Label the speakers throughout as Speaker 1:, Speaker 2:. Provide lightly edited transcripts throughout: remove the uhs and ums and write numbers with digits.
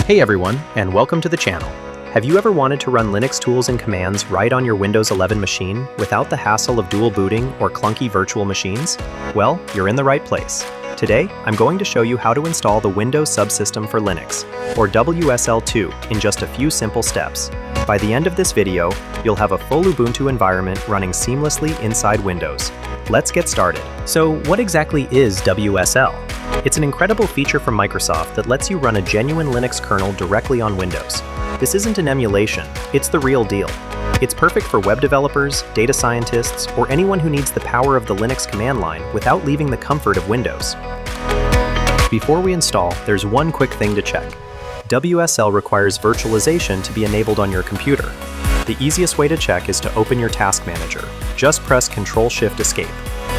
Speaker 1: Hey everyone, and welcome to the channel. Have you ever wanted to run Linux tools and commands right on your Windows 11 machine without the hassle of dual booting or clunky virtual machines? Well, you're in the right place. Today, I'm going to show you how to install the Windows Subsystem for Linux, or WSL2, in just a few simple steps. By the end of this video, you'll have a full Ubuntu environment running seamlessly inside Windows. Let's get started. So, what exactly is WSL? It's an incredible feature from Microsoft that lets you run a genuine Linux kernel directly on Windows. This isn't an emulation, it's the real deal. It's perfect for web developers, data scientists, or anyone who needs the power of the Linux command line without leaving the comfort of Windows. Before we install, there's one quick thing to check. WSL requires virtualization to be enabled on your computer. The easiest way to check is to open your task manager. Just press Ctrl-Shift-Escape.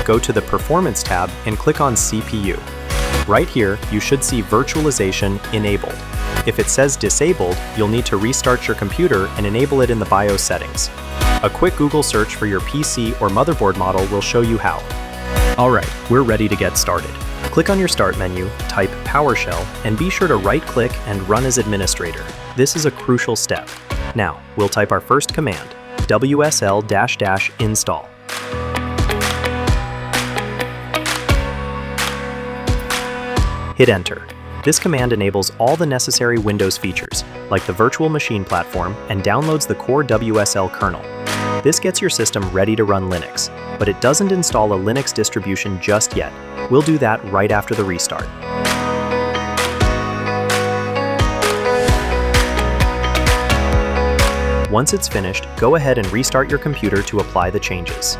Speaker 1: Go to the Performance tab and click on CPU. Right here, you should see Virtualization Enabled. If it says Disabled, you'll need to restart your computer and enable it in the BIOS settings. A quick Google search for your PC or motherboard model will show you how. Alright, we're ready to get started. Click on your Start menu, type PowerShell, and be sure to right-click and Run as Administrator. This is a crucial step. Now, we'll type our first command, WSL-install. Hit Enter. This command enables all the necessary Windows features, like the virtual machine platform, and downloads the core WSL kernel. This gets your system ready to run Linux, but it doesn't install a Linux distribution just yet. We'll do that right after the restart. Once it's finished, go ahead and restart your computer to apply the changes.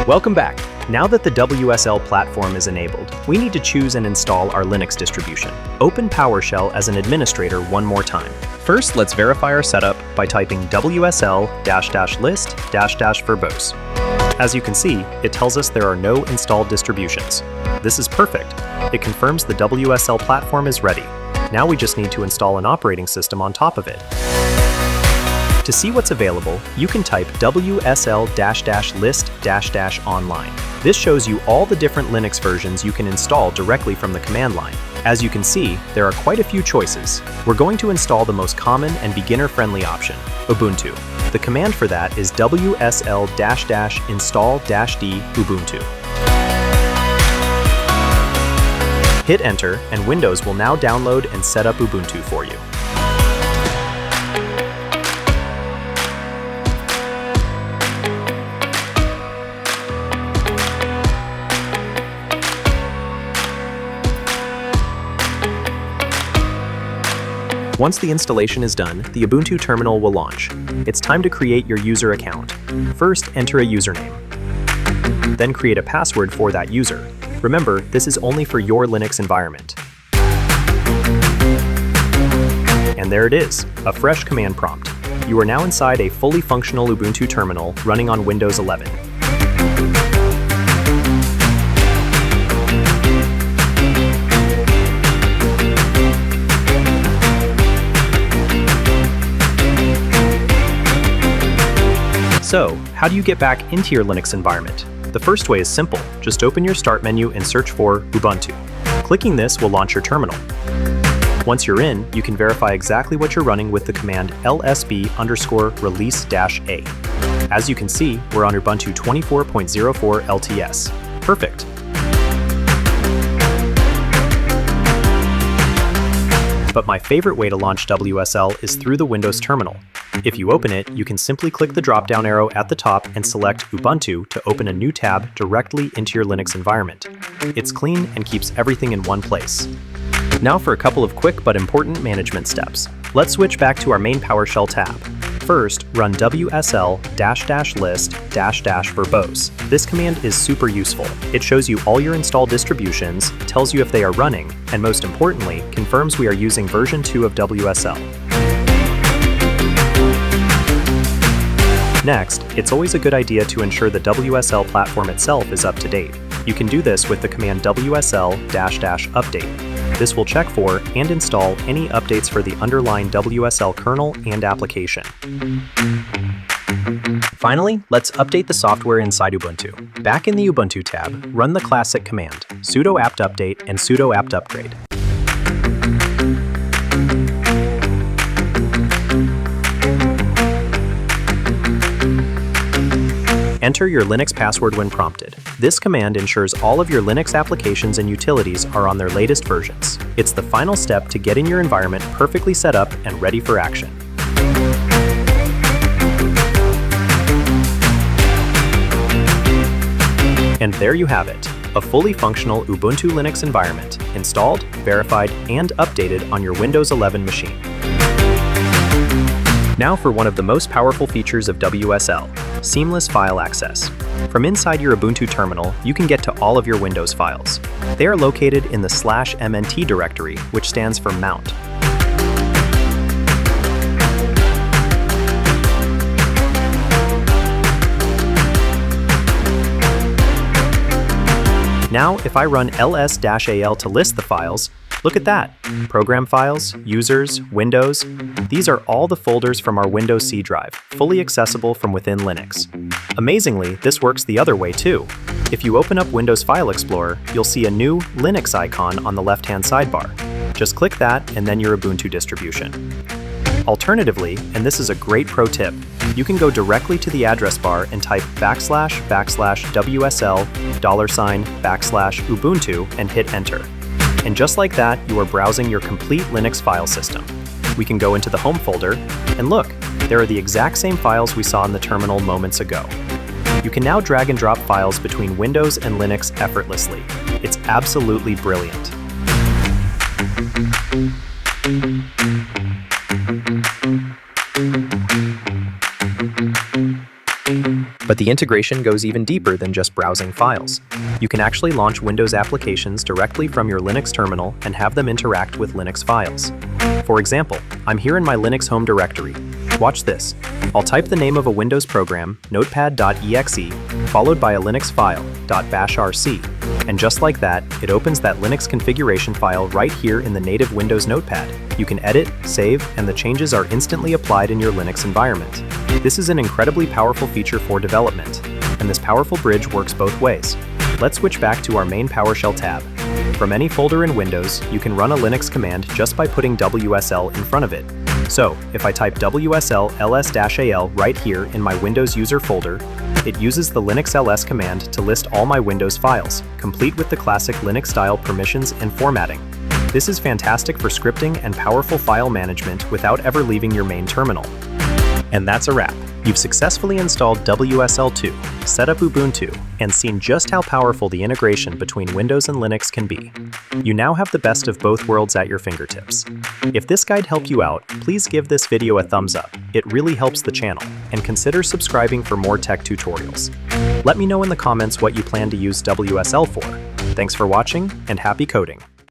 Speaker 1: Welcome back. Now that the WSL platform is enabled, we need to choose and install our Linux distribution. Open PowerShell as an administrator one more time. First, let's verify our setup by typing WSL-list-verbose. As you can see, it tells us there are no installed distributions. This is perfect. It confirms the WSL platform is ready. Now we just need to install an operating system on top of it. To see what's available, you can type WSL-list-online. This shows you all the different Linux versions you can install directly from the command line. As you can see, there are quite a few choices. We're going to install the most common and beginner-friendly option, Ubuntu. The command for that is WSL-install-d Ubuntu. Hit Enter, and Windows will now download and set up Ubuntu for you. Once the installation is done, the Ubuntu terminal will launch. It's time to create your user account. First, enter a username. Then create a password for that user. Remember, this is only for your Linux environment. And there it is, a fresh command prompt. You are now inside a fully functional Ubuntu terminal running on Windows 11. So, how do you get back into your Linux environment? The first way is simple. Just open your Start menu and search for Ubuntu. Clicking this will launch your terminal. Once you're in, you can verify exactly what you're running with the command lsb_release-a. As you can see, we're on Ubuntu 24.04 LTS. Perfect. But my favorite way to launch WSL is through the Windows terminal. If you open it, you can simply click the drop-down arrow at the top and select Ubuntu to open a new tab directly into your Linux environment. It's clean and keeps everything in one place. Now for a couple of quick but important management steps. Let's switch back to our main PowerShell tab. First, run WSL-list-verbose. This command is super useful. It shows you all your installed distributions, tells you if they are running, and most importantly, confirms we are using version 2 of WSL. Next, it's always a good idea to ensure the WSL platform itself is up to date. You can do this with the command WSL-update. This will check for and install any updates for the underlying WSL kernel and application. Finally, let's update the software inside Ubuntu. Back in the Ubuntu tab, run the classic command, sudo apt update and sudo apt upgrade. Enter your Linux password when prompted. This command ensures all of your Linux applications and utilities are on their latest versions. It's the final step to getting your environment perfectly set up and ready for action. And there you have it, a fully functional Ubuntu Linux environment, installed, verified, and updated on your Windows 11 machine. Now for one of the most powerful features of WSL, seamless file access. From inside your Ubuntu terminal, you can get to all of your Windows files. They are located in the /mnt directory, which stands for mount. Now, if I run ls-al to list the files, look at that. Program files, users, Windows. These are all the folders from our Windows C drive, fully accessible from within Linux. Amazingly, this works the other way too. If you open up Windows File Explorer, you'll see a new Linux icon on the left-hand sidebar. Just click that and then your Ubuntu distribution. Alternatively, and this is a great pro tip, you can go directly to the address bar and type \//WSL $Ubuntu and hit enter. And just like that, you are browsing your complete Linux file system. We can go into the home folder, and look, there are the exact same files we saw in the terminal moments ago. You can now drag and drop files between Windows and Linux effortlessly. It's absolutely brilliant. But the integration goes even deeper than just browsing files. You can actually launch Windows applications directly from your Linux terminal and have them interact with Linux files. For example, I'm here in my Linux home directory. Watch this. I'll type the name of a Windows program, notepad.exe, followed by a Linux file, .bashrc, and just like that, it opens that Linux configuration file right here in the native Windows Notepad. You can edit, save, and the changes are instantly applied in your Linux environment. This is an incredibly powerful feature for development, and this powerful bridge works both ways. Let's switch back to our main PowerShell tab. From any folder in Windows, you can run a Linux command just by putting WSL in front of it. So, if I type WSL ls-al right here in my Windows user folder, it uses the Linux ls command to list all my Windows files, complete with the classic Linux-style permissions and formatting. This is fantastic for scripting and powerful file management without ever leaving your main terminal. And that's a wrap. You've successfully installed WSL2, set up Ubuntu, and seen just how powerful the integration between Windows and Linux can be. You now have the best of both worlds at your fingertips. If this guide helped you out, please give this video a thumbs up. It really helps the channel, and consider subscribing for more tech tutorials. Let me know in the comments what you plan to use WSL for. Thanks for watching, and happy coding!